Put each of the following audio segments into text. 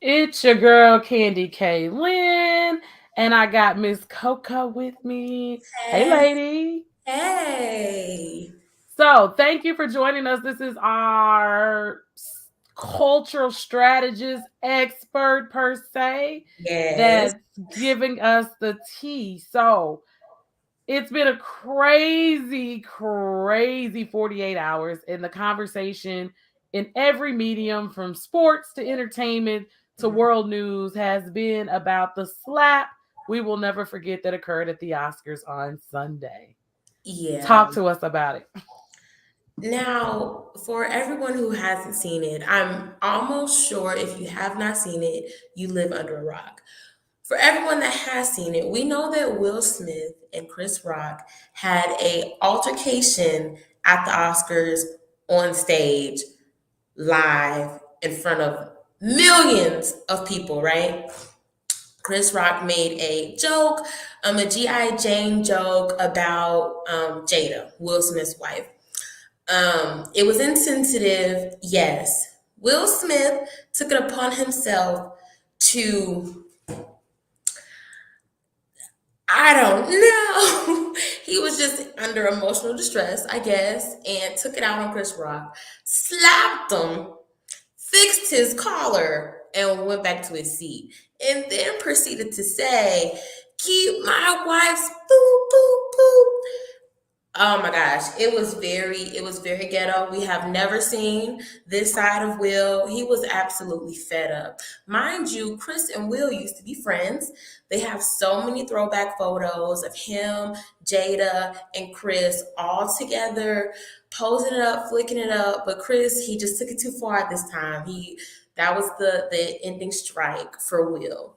It's your girl Candy K. Lynn, and I got Miss Coco with me. Hey, Hey, lady. hey. So, thank you for joining us. This is our cultural strategist expert, per se, Yes. that's giving us the tea. So, it's been a crazy, crazy 48 hours, and the conversation in every medium from sports to entertainment to world news has been about the slap we will never forget that occurred at the Oscars on Sunday. Yeah. Talk to us about it. Now, for everyone who hasn't seen it, I'm almost sure if you have not seen it, you live under a rock. For everyone that has seen it, we know that Will Smith and Chris Rock had a altercation at the Oscars on stage, live, in front of millions of people, right? Chris Rock made a joke, a G.I. Jane joke about Jada, Will Smith's wife. It was insensitive, yes. Will Smith took it upon himself to, I don't know. He was just under emotional distress, I guess, and took it out on Chris Rock, slapped him, fixed his collar, and went back to his seat. And then proceeded to say, keep my wife's boop, boop, boop. Oh my gosh, it was very ghetto. We have never seen this side of Will. He was absolutely fed up. Mind you, Chris and Will used to be friends. They have so many throwback photos of him, Jada, and Chris all together, posing it up, flicking it up. But Chris, he just took it too far this time. He That was the ending strike for Will.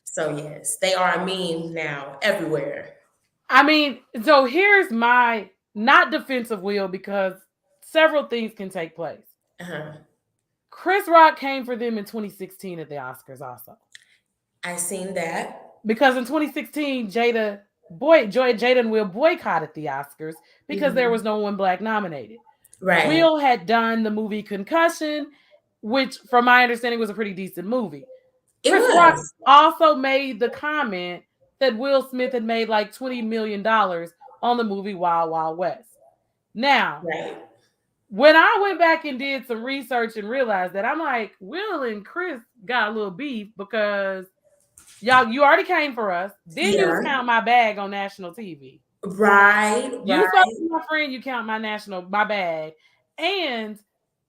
So yes, they are a meme now everywhere. I mean, so here's my not defensive will because several things can take place. Uh-huh. Chris Rock came for them in 2016 at the Oscars also. I seen that. Because in 2016, Jada and Will boycotted the Oscars because there was Mhm. no one black nominated. Right. Will had done the movie Concussion, which, from my understanding, was a pretty decent movie. It Chris Rock was. also made the comment that Will Smith had made like $20 million on the movie Wild Wild West. Now, Right. when I went back and did some research and realized that, I'm like, Will and Chris got a little beef because y'all, you already came for us. Then you was Yeah. counting my bag on national TV. Right. You supposed Right. to be my friend, you count my bag. And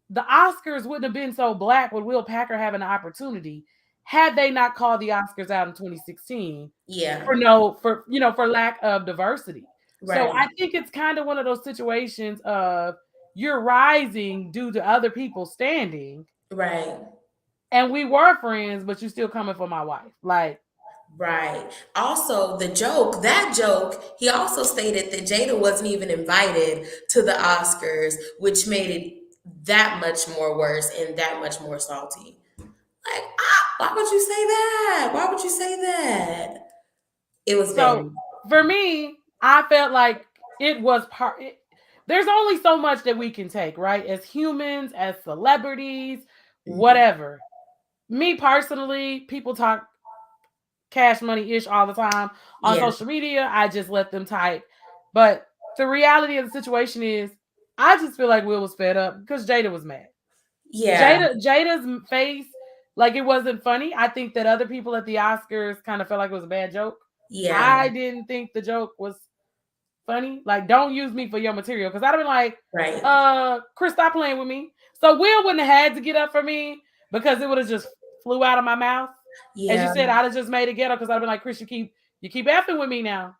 the Oscars wouldn't have been so black with Will Packer having the opportunity had they not called the Oscars out in 2016 Yeah. for no for you know for lack of diversity. So Right. I think it's kind of one of those situations of you're rising due to other people standing, Right. and we were friends, but you still coming for my wife. Like, Right. Also, that joke, he also stated that Jada wasn't even invited to the Oscars, which made it that much more worse and that much more salty. Like, why would you say that? Why would you say that? It was so very, for me, I felt like it was there's only so much that we can take, right? As humans, as celebrities, mhm. whatever. Me personally, people talk cash money ish all the time on Yeah. social media. I just let them type. But the reality of the situation is, I just feel like Will was fed up because Jada was mad. Yeah. Jada's face, like it wasn't funny. I think that other people at the Oscars kind of felt like it was a bad joke. Yeah. I didn't think the joke was funny. Like, don't use me for your material. Because I'd have been like, Right. Chris, stop playing with me. So Will wouldn't have had to get up for me because it would have just flew out of my mouth. As you Yeah. said, I'd have just made it ghetto because I'd been like, Chris, you keep effing with me now.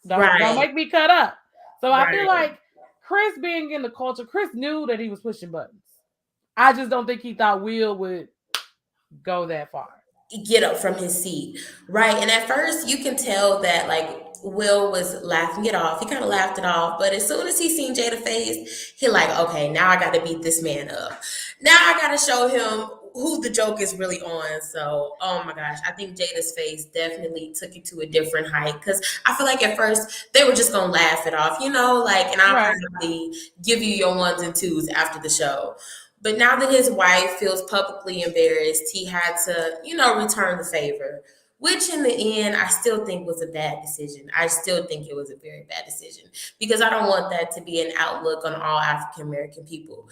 Don't Right. make me cut up. So I feel Right. like Chris being in the culture, Chris knew that he was pushing buttons. I just don't think he thought Will would go that far. Get up from his seat. Right. And at first you can tell that like Will was laughing it off. He kind of laughed it off. But as soon as he seen Jada face, he like, okay, now I gotta beat this man up. Now I gotta show him who the joke is really on. So, oh my gosh, I think Jada's face definitely took it to a different height. Cause I feel like at first they were just gonna laugh it off, like, and I'll Right. probably give you your ones and twos after the show. But now that his wife feels publicly embarrassed, he had to, return the favor, which in the end, I still think was a bad decision. I still think it was a very bad decision because I don't want that to be an outlook on all African American people.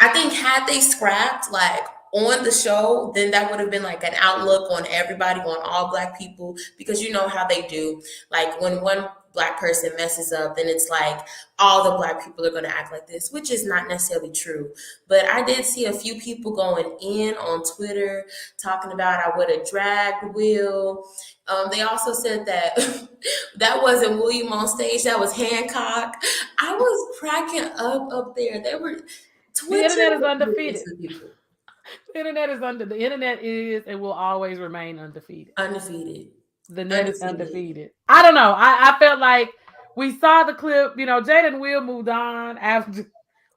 I think had they scrapped like on the show, then that would have been like an outlook on everybody, on all black people, because you know how they do. Like when one black person messes up, then it's like all the black people are going to act like this, which is not necessarily true. But I did see a few people going in on Twitter talking about I would have dragged Will. They also said that that wasn't William on stage, that was Hancock. I was cracking up there. They were The Twitter internet is is undefeated. the people. The internet is and will always remain undefeated. Undefeated. The net is Undefeated. undefeated. I don't know. I felt like we saw the clip. Jada and Will moved on after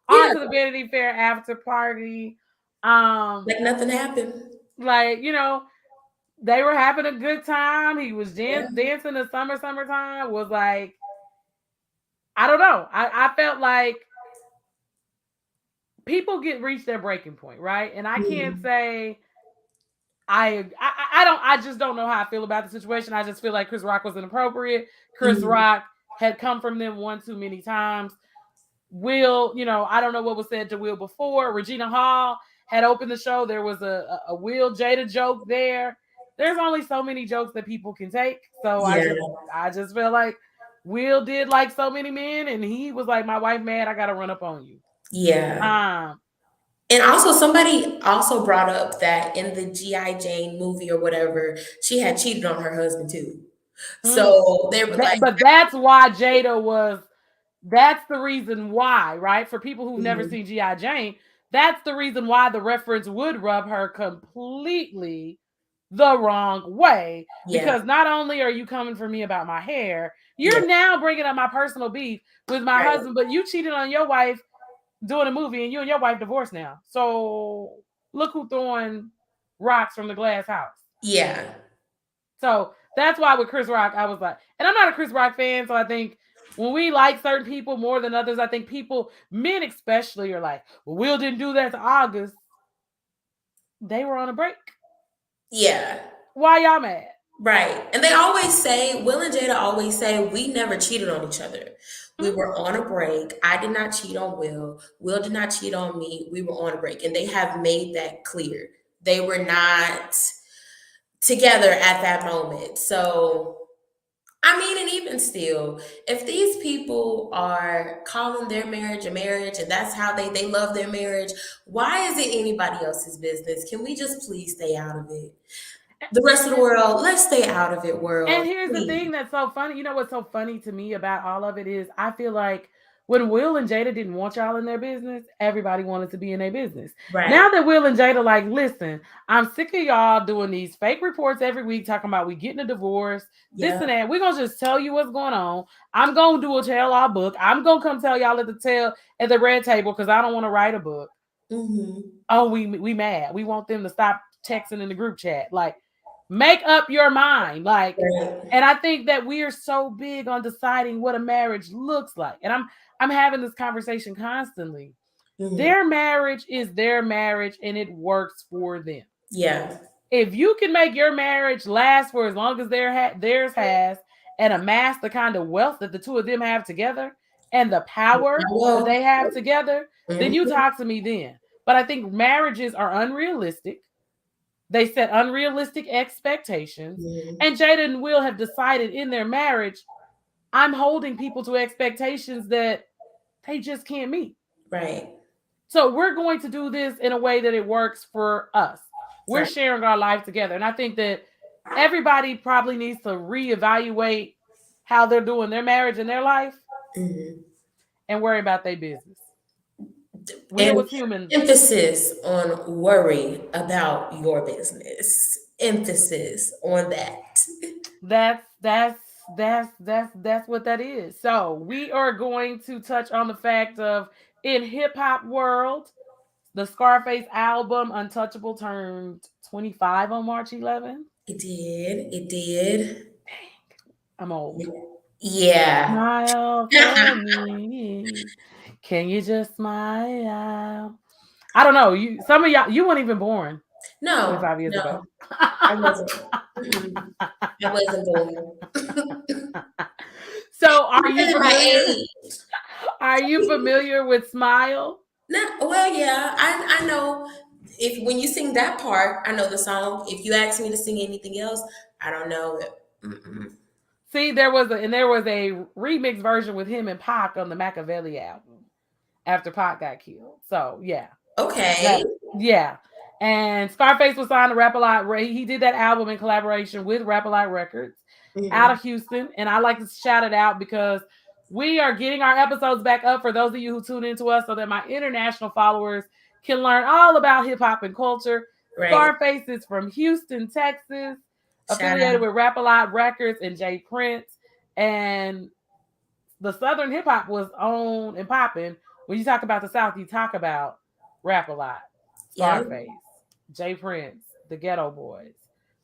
Yeah, on to the Vanity Fair after party. Um, like nothing happened. like they were having a good time. He was Yeah. dancing the summertime. Was like I don't know. I felt like people get reached their breaking point, right? And I can't Mhm. say I don't I just don't know how I feel about the situation. I just feel like Chris Rock was inappropriate. Chris Mhm. Rock had come from them one too many times. Will, I don't know what was said to Will before. Regina Hall had opened the show. There was a Will Jada joke there. There's only so many jokes that people can take. So I Yeah. just I just feel like Will did like so many men, and he was like, my wife mad, I gotta run up on you. Yeah. Um, And also, somebody also brought up that in the G.I. Jane movie or whatever, she had cheated on her husband too. mm. So they were like, But that's why Jada was that's the reason why, right? For people who've never mhm. seen G.I. Jane, that's the reason why the reference would rub her completely the wrong way. Yeah, Because not only are you coming for me about my hair, yeah, you're now bringing up my personal beef with my right. husband, but you cheated on your wife doing a movie and you and your wife divorced now. So look who throwing rocks from the glass house. Yeah, So that's why with Chris Rock, I was like, and I'm not a Chris Rock fan, so I think when we like certain people more than others, I think people, men especially, are like, well, Will didn't do that to August. They were on a break. yeah. Why y'all mad? Right. And they always say, Will and Jada always say, we never cheated on each other. We Hmm? were on a break. I did not cheat on Will. Will did not cheat on me. We were on a break. And they have made that clear. They were not together at that moment. So, I mean, and even still, if these people are calling their marriage a marriage and that's how they love their marriage, why is it anybody else's business? Can we just please stay out of it? The rest of the world, let's stay out of it, And world. here's the Please. thing that's so funny. You know what's so funny to me about all of it is I feel like when Will and Jada didn't want y'all in their business, everybody wanted to be in their business. Right. Now that Will and Jada like, listen, I'm sick of y'all doing these fake reports every week talking about we getting a divorce, this Yeah. and that. We're gonna just tell you what's going on. I'm gonna do a tell all book. I'm gonna come tell y'all at the red table because I don't want to write a book. Mm-hmm. Oh, we mad. We want them to stop texting in the group chat. Like, make up your mind. Like, Right. and I think that we are so big on deciding what a marriage looks like. And I'm having this conversation constantly. Mm-hmm. Their marriage is their marriage and it works for them. Yeah. If you can make your marriage last for as long as theirs has and amass the kind of wealth that the two of them have together and the power that Well, they have together, then you mm-hmm. talk to me then. But I think marriages are unrealistic. They set unrealistic expectations. Mm-hmm. And Jada and Will have decided in their marriage, I'm holding people to expectations that they just can't meet. Right. So we're going to do this in a way that it works for us. We're Right. sharing our life together. And I think that everybody probably needs to reevaluate how they're doing their marriage and their life Mm-hmm. and worry about their business. Will And was human. emphasis on worry about your business. Emphasis on that. That's what that is. So we are going to touch on the fact of in hip hop world, the Scarface album Untouchable turned 25 on March 11th. It did. It did. I'm old. Yeah. Smile for me. Can you just smile? I don't know. Some of y'all, you weren't even born No, 25 years ago. no, I wasn't. Mm-mm. I wasn't born. So, are I'm you telling my familiar? age. Are you familiar with Smile? No, well, yeah, I know. If when you sing that part, I know the song. If you ask me to sing anything else, I don't know it. Mm-mm. See, there was a remix version with him and Pac on the Machiavelli album after Pac got killed. So yeah, Okay. that yeah. And Scarface was signed to Rap A Lot. He did that album in collaboration with Rap A Lot Records out Hmm. of Houston. And I like to shout it out because we are getting our episodes back up for those of you who tune into us so that my international followers can learn all about hip hop and culture. Right. Scarface is from Houston, Texas, Shout affiliated out. with Rap A Lot Records and Jay Prince. And the Southern hip hop was on and popping. When you talk about the South, you talk about Rap A Lot, Yeah. Scarface, Jay Prince, the Ghetto Boys.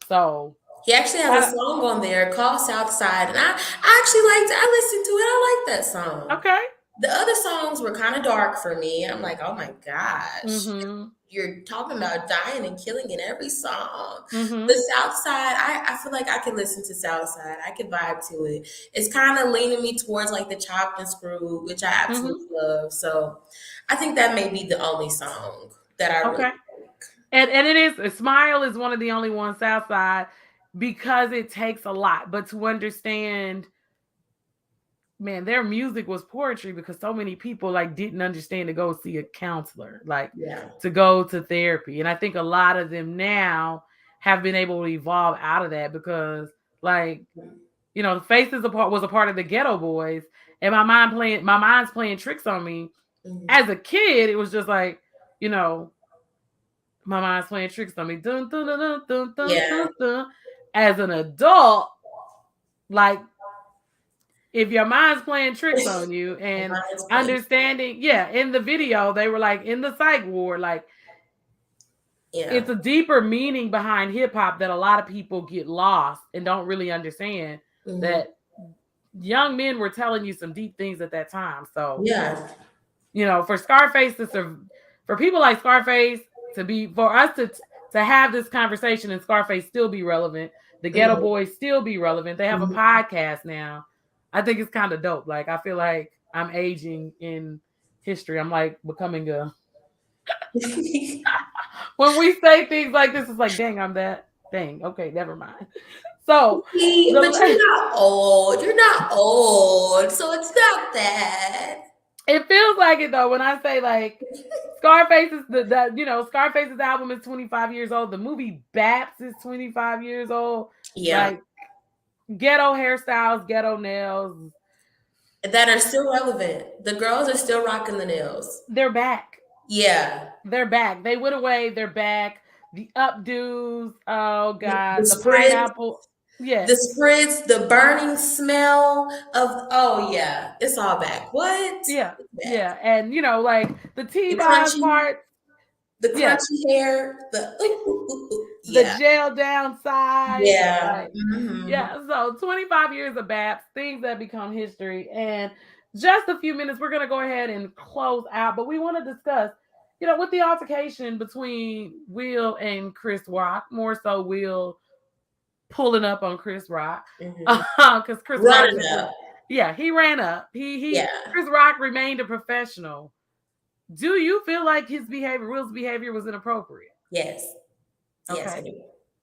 So, He actually has a shout out. song on there called Southside, and I actually liked it. I listened to it. I like that song. Okay. The other songs were kind of dark for me. I'm like, oh my gosh, Mm-hmm. you're talking about dying and killing in every song. Mm-hmm. The South Side, I feel like I could listen to South Side. I could vibe to it. It's kind of leaning me towards like the Chopped and Screwed, which I Mm-hmm. absolutely love. So I think that may be the only song that I really Okay. And it is Smile is one of the only ones Southside because it takes a lot. But to understand, man, their music was poetry because so many people like didn't understand to go see a counselor, like yeah. to go to therapy. And I think a lot of them now have been able to evolve out of that because like, the Faces apart was a part of the Ghetto Boys. And my mind's playing tricks on me. Mhm. As a kid, it was just like, you know, my mind's playing tricks on me. Dun, dun, dun, dun, dun, dun, Yeah. dun, dun. As an adult, like if your mind's playing tricks on you My and mind's playing. understanding, yeah, in the video, they were like in the psych ward, like Yeah. it's a deeper meaning behind hip hop that a lot of people get lost and don't really understand Hmm. that young men were telling you some deep things at that time. So, Yeah. for Scarface for people like Scarface for us to have this conversation and Scarface still be relevant, the Ghetto Hmm. Boys still be relevant. They have a Hmm. podcast now. I think it's kind of dope. Like I feel like I'm aging in history. I'm like becoming a when we say things like this, it's like, dang, I'm that. Dang, okay, never mind. So But the you're not old. You're not old, so it's not that. it feels like it though when I say like Scarface is Scarface's album is 25 years old. The movie BAPS is 25 years old. Yeah, Like ghetto hairstyles, ghetto nails, that are still relevant. The girls are still rocking the nails. they're back. Yeah, They're back. They went away, they're back. The updos, oh the god, the spritz, pineapple. Yes. the spritz, the burning smell of. Oh yeah, it's all back. What? Yeah. It's back. Yeah. And like the The T-Boz crunchy, part, the yeah. crunchy hair. The The yeah, gel down sides, yeah. like Hmm. yeah. So 25 years of BAPS, things that become history, and just a few minutes. We're gonna go ahead and close out, but we want to discuss, with the altercation between Will and Chris Rock, more so Will pulling up on Chris Rock, Hmm. because Chris Rock Running just up. yeah, he ran up. He Yeah. Chris Rock remained a professional. Do you feel like Will's behavior was inappropriate? Yes. Yes, I Okay.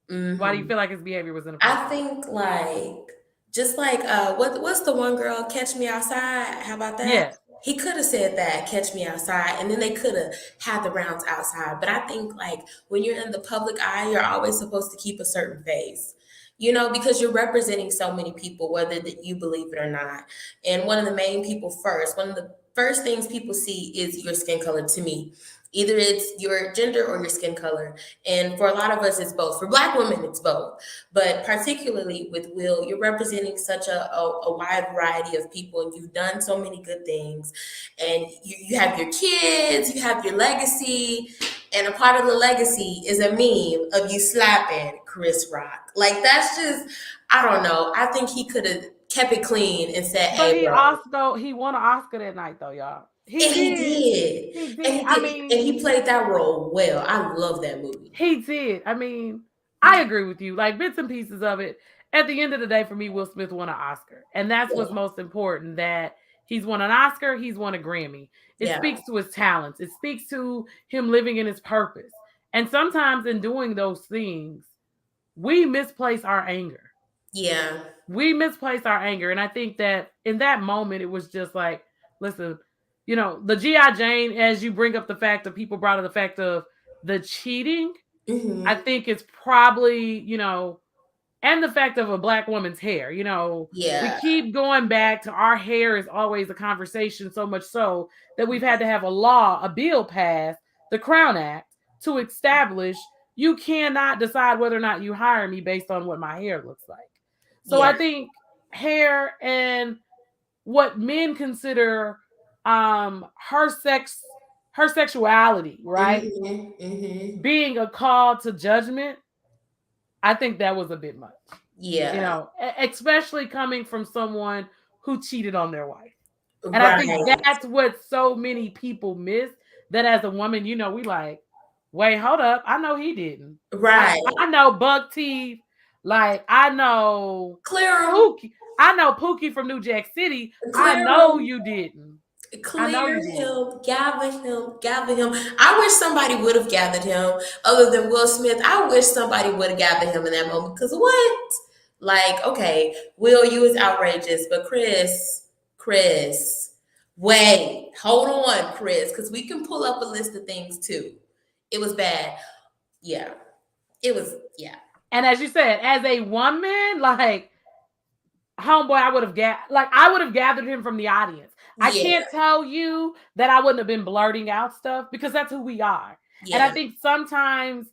do. Why do you Hmm. feel like his behavior was I inappropriate? think like just like what's the one girl, Catch Me Outside? How about that? Yes. He could have said that, Catch Me Outside, and then they could have had the rounds outside. But I think like when you're in the public eye, you're always supposed to keep a certain face. Because you're representing so many people, whether that you believe it or not. And one of the main people first, one of the first things people see is your skin color to me. Either it's your gender or your skin color. And for a lot of us, it's both. For Black women, it's both. But particularly with Will, you're representing such a wide variety of people, and you've done so many good things. And you have your kids, you have your legacy, and a part of the legacy is a meme of you slapping Chris Rock. Like, that's just, I don't know. I think he could have kept it clean and said, But hey, he bro. also he won an Oscar that night though, y'all. He And he did. did. He And did. he I did. And mean, he played that role well. I love that movie. he did. I mean, I agree with you. Like bits and pieces of it. At the end of the day, for me, Will Smith won an Oscar. And that's what's Yeah. most important, that he's won an Oscar, he's won a Grammy. It Yeah. speaks to his talents. It speaks to him living in his purpose. And sometimes in doing those things, we misplace our anger. Yeah. We misplaced our anger. And I think that in that moment, it was just like, listen, the G.I. Jane, as you bring up the fact of people brought up the fact of the cheating, I Hmm. think it's probably, and the fact of a black woman's hair. We Yeah. keep going back to our hair is always a conversation, so much so that we've had to have a bill passed, the Crown Act, to establish you cannot decide whether or not you hire me based on what my hair looks like. So Yeah. I think hair and what men consider her her sexuality, right? Hmm. Hmm. Being a call to judgment, I think that was a bit much. Yeah. Especially coming from someone who cheated on their wife. And I think Right. that's what so many people miss. That as a woman, we like, wait, hold up. I know he didn't. I, Right. I know Buck Teeth. Like, I know Clear him. Pookie. I know Pookie from New Jack City. I Clear know him. you didn't. I know Clear you didn't. him, gather him, gather him. I wish somebody would have gathered him other than Will Smith. I wish somebody would have gathered him in that moment. Because what? Like, okay, Will, you is outrageous, but Chris, wait, hold on, Chris, because we can pull up a list of things too. It was bad. Yeah. It was, yeah. And as you said, as a woman, like, homeboy, I would have gathered him from the audience. I Yeah. can't tell you that I wouldn't have been blurting out stuff because that's who we are. And I Yeah. think sometimes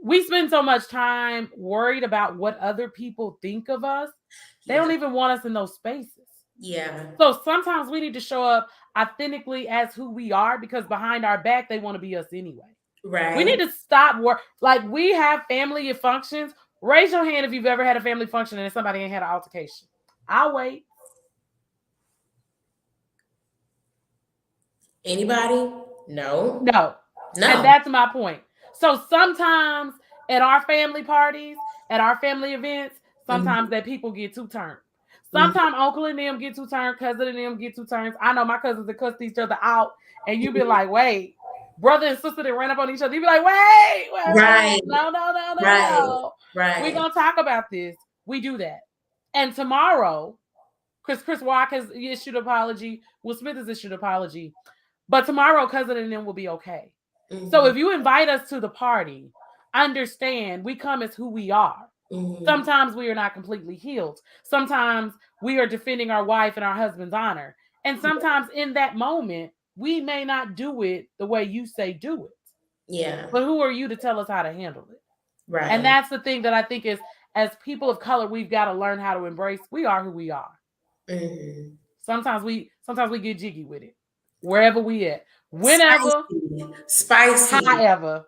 we spend so much time worried about what other people think of us. They Yeah. don't even want us in those spaces. Yeah. So sometimes we need to show up authentically as who we are because behind our back, they want to be us anyway. We need Right. to stop like we have family functions. Raise your hand if you've ever had a family function and somebody ain't had an altercation. I'll wait. Anybody? No. No. And No. that's my point. So sometimes at our family parties, at our family events, sometimes Hmm. that people get too turned. Hmm. Sometimes uncle and them get too turned, cousin and them get too turned. I know my cousins that cuss each other out, and you be like, wait, brother and sister that ran up on each other. You be like, wait, Right. no, no, no, no, Right. no. We're Right. gonna talk about this. We do that. And tomorrow, Chris Rock has issued an apology. Will Smith has issued an apology. But tomorrow, cousin and them will be okay. So Hmm. if you invite us to the party, understand we come as who we are. Hmm. Sometimes we are not completely healed. Sometimes we are defending our wife and our husband's honor. And sometimes in that moment, we may not do it the way you say do it. Yeah. But who are you to tell us how to handle it? And Right. that's the thing that I think is, as people of color, we've got to learn how to embrace. We are who we are. Hmm. Sometimes we get jiggy with it. Wherever we at. Whenever, Spicy. Spicy. however.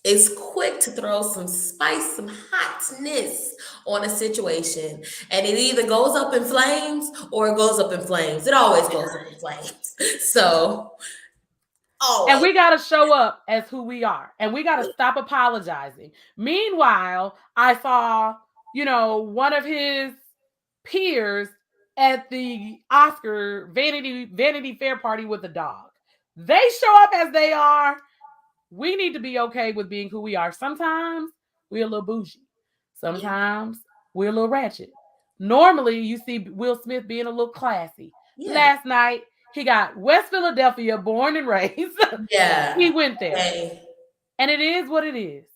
It's quick to throw some spice, some hotness on a situation. And it either goes up in flames or it goes up in flames. It always goes up in flames. So, And always. we got to show up as who we are. And we got to stop apologizing. Meanwhile, I saw, one of his peers at the Oscar Vanity Fair party with a dog. They show up as they are. We need to be okay with being who we are. Sometimes we're a little bougie. Yeah. Sometimes we're a little ratchet. Normally, you see Will Smith being a little classy. Yeah. Last night, he got West Philadelphia, born and raised. He Yeah. went there. Okay. And it is what it is.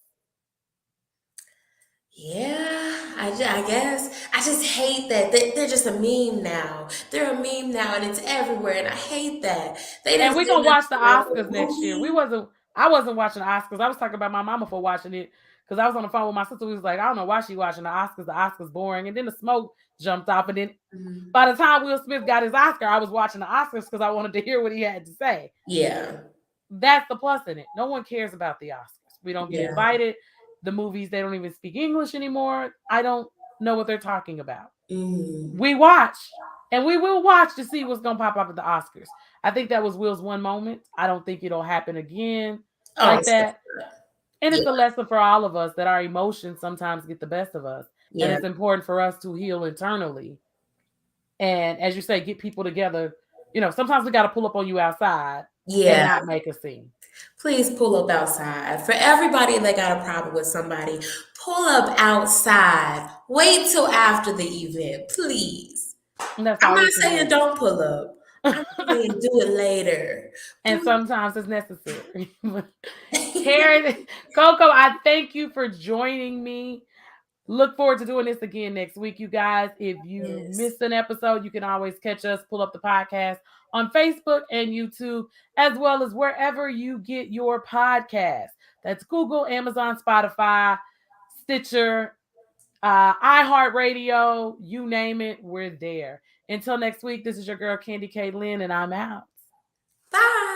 Yeah, I guess. I just hate that. They're just a meme now. They're a meme now and it's everywhere. And I hate that. They And didn't we're send gonna us watch the around with Oscars next year. Boogie. I wasn't watching the Oscars. I was talking about my mama for watching it because I was on the phone with my sister. We was like, I don't know why she watching the Oscars. The Oscars boring. And then the smoke jumped off. And then Mhm. by the time Will Smith got his Oscar, I was watching the Oscars because I wanted to hear what he had to say. Yeah. That's the plus in it. No one cares about the Oscars. We don't get Yeah. invited. The movies, they don't even speak English anymore. I don't know what they're talking about. Hmm. We watch. And we will watch to see what's gonna pop up at the Oscars. I think that was Will's one moment. I don't think it'll happen again Oh, like that. And it's yeah, a lesson for all of us that our emotions sometimes get the best of us. And yeah, it's important for us to heal internally. And as you say, get people together. Sometimes we got to pull up on you outside and yeah. not make a scene. Please pull up outside. For everybody that got a problem with somebody, pull up outside. Wait till after the event, please. And that's I'm all not we can saying do. don't pull up. I'm saying do it later. And Do sometimes it's necessary. it. Karen, Coco, I thank you for joining me. Look forward to doing this again next week, you guys. If you Yes. missed an episode, you can always catch us, pull up the podcast on Facebook and YouTube, as well as wherever you get your podcast. That's Google, Amazon, Spotify, Stitcher, iHeartRadio, you name it, we're there. Until next week, this is your girl, Candy K. Lynn, and I'm out. Bye.